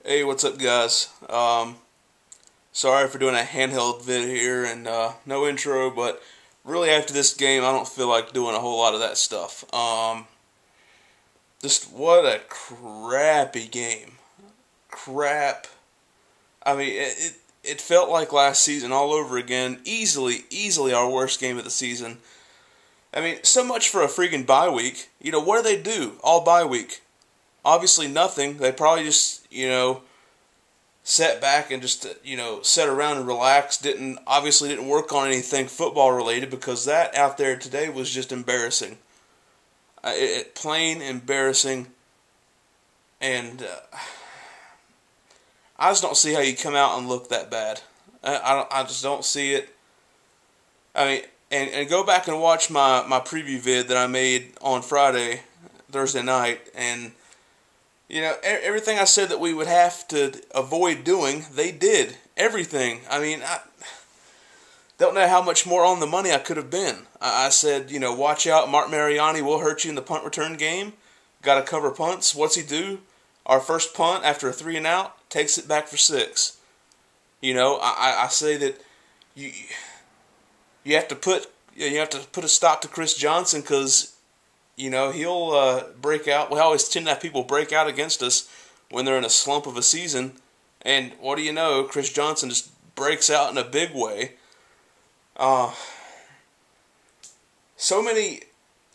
Hey, what's up, guys? Sorry for doing a handheld vid here and no intro, but really after this game, I don't feel like doing a whole lot of that stuff. Just what a crappy game. Crap. I mean, it felt like last season all over again. Easily our worst game of the season. I mean, so much for a freaking bye week. What do they do all bye week? Obviously nothing. They probably just, sat back and just, sat around and relaxed. Obviously didn't work on anything football related, because that out there today was just embarrassing. Plain embarrassing. And I just don't see how you come out and look that bad. I just don't see it. I mean, and go back and watch my preview vid that I made on Thursday night, and everything I said that we would have to avoid doing, they did. Everything. I mean, I don't know how much more on the money I could have been. I said, watch out, Mark Mariani will hurt you in the punt return game. Got to cover punts. What's he do? Our first punt after a 3 and out, takes it back for 6. I say that you have to put a stop to Chris Johnson, because he'll break out. We always tend to have people break out against us when they're in a slump of a season. And what do you know? Chris Johnson just breaks out in a big way. So many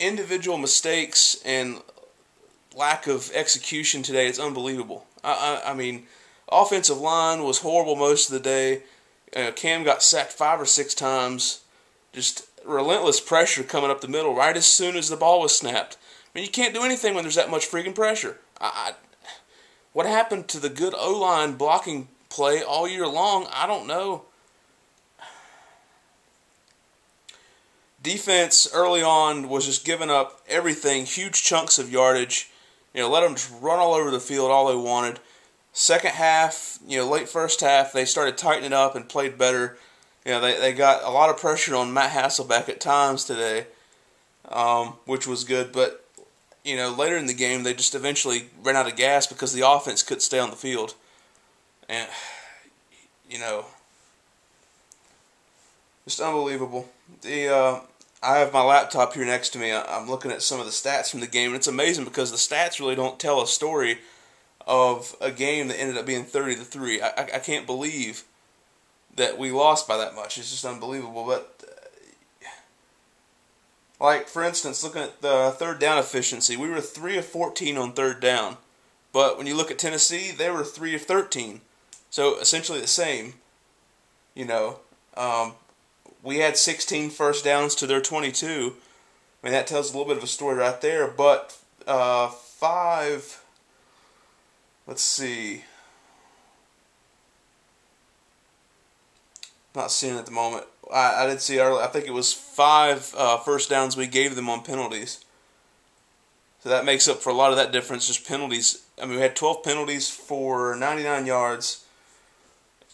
individual mistakes and lack of execution today. It's unbelievable. I mean, offensive line was horrible most of the day. Cam got sacked 5 or 6 times. Just relentless pressure coming up the middle right as soon as the ball was snapped. I mean, you can't do anything when there's that much freaking pressure. What happened to the good O-line blocking play all year long? I don't know. Defense early on was just giving up everything, huge chunks of yardage. Let them just run all over the field all they wanted. Second half, late first half, they started tightening up and played better. They got a lot of pressure on Matt Hasselbeck at times today, which was good. But, later in the game, they just eventually ran out of gas because the offense couldn't stay on the field. And, just unbelievable. I have my laptop here next to me. I'm looking at some of the stats from the game, and it's amazing because the stats really don't tell a story of a game that ended up being 30-3. I can't believe that we lost by that much. It's just unbelievable. But, like, for instance, looking at the third down efficiency, we were 3 of 14 on third down. But when you look at Tennessee, they were 3 of 13. So, essentially the same. We had 16 first downs to their 22. I mean, that tells a little bit of a story right there. But 5, let's see. Not seeing it at the moment. I did see earlier. I think it was 5 first downs we gave them on penalties. So that makes up for a lot of that difference, just penalties. I mean, we had 12 penalties for 99 yards.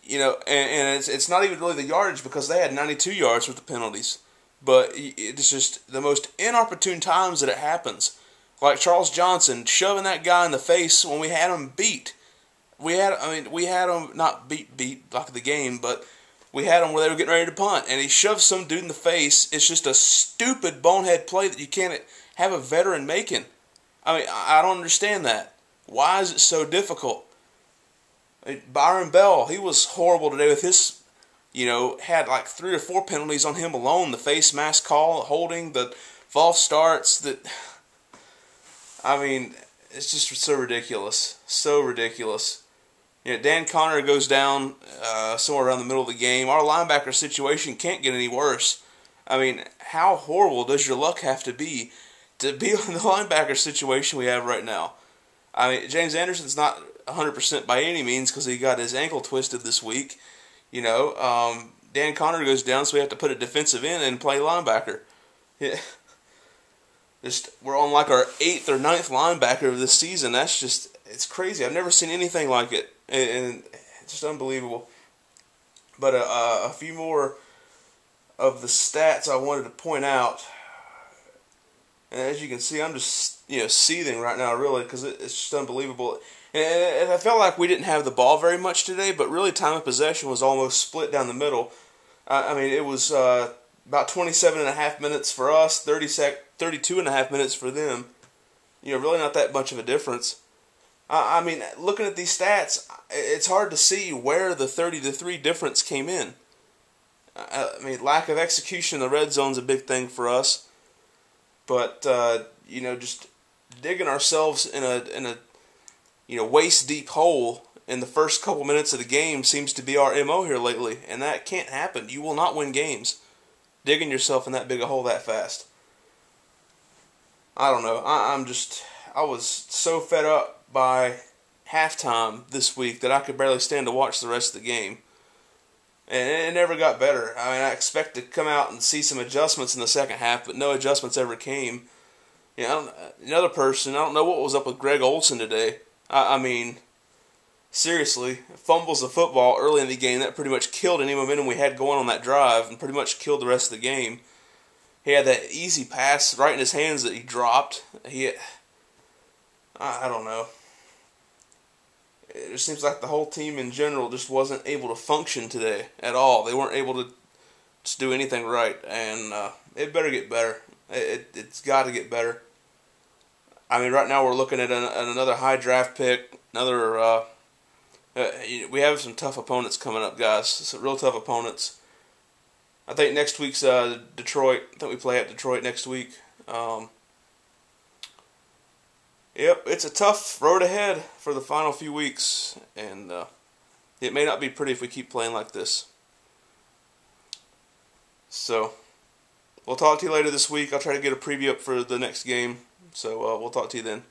And it's not even really the yardage, because they had 92 yards with the penalties. But it's just the most inopportune times that it happens. Like Charles Johnson shoving that guy in the face when we had him beat. We had him not beat like the game, but we had them where they were getting ready to punt, and he shoved some dude in the face. It's just a stupid bonehead play that you can't have a veteran making. I mean, I don't understand that. Why is it so difficult? Byron Bell, he was horrible today with his, had like 3 or 4 penalties on him alone. The face mask call, holding, the false starts. I mean, it's just so ridiculous. So ridiculous. Dan Connor goes down somewhere around the middle of the game. Our linebacker situation can't get any worse. I mean, how horrible does your luck have to be in the linebacker situation we have right now? I mean, James Anderson's not 100% by any means, because he got his ankle twisted this week. Dan Connor goes down, so we have to put a defensive end and play linebacker. Yeah. We're on like our 8th or 9th linebacker of this season. It's crazy. I've never seen anything like it, and it's just unbelievable. But a few more of the stats I wanted to point out. And as you can see, I'm just seething right now, really, because it's just unbelievable. And I felt like we didn't have the ball very much today, but really time of possession was almost split down the middle. I mean, it was about 27 and a half minutes for us, 32 and a half minutes for them. Really not that much of a difference. I mean, looking at these stats, it's hard to see where the 30-3 difference came in. I mean, lack of execution in the red zone is a big thing for us. But, just digging ourselves in a waist-deep hole in the first couple minutes of the game seems to be our MO here lately. And that can't happen. You will not win games digging yourself in that big a hole that fast. I don't know. I was so fed up by halftime this week that I could barely stand to watch the rest of the game. And it never got better. I mean, I expect to come out and see some adjustments in the second half, but no adjustments ever came. Another person, I don't know what was up with Greg Olsen today. I mean, seriously, fumbles the football early in the game. That pretty much killed any momentum we had going on that drive and pretty much killed the rest of the game. He had that easy pass right in his hands that he dropped. I don't know. It just seems like the whole team in general just wasn't able to function today at all. They weren't able to just do anything right, and it better get better. It's got to get better. I mean, right now we're looking at another high draft pick. We have some tough opponents coming up, guys. Some real tough opponents. I think next week's Detroit. I think we play at Detroit next week. Yep, it's a tough road ahead for the final few weeks, and it may not be pretty if we keep playing like this. So, we'll talk to you later this week. I'll try to get a preview up for the next game, so we'll talk to you then.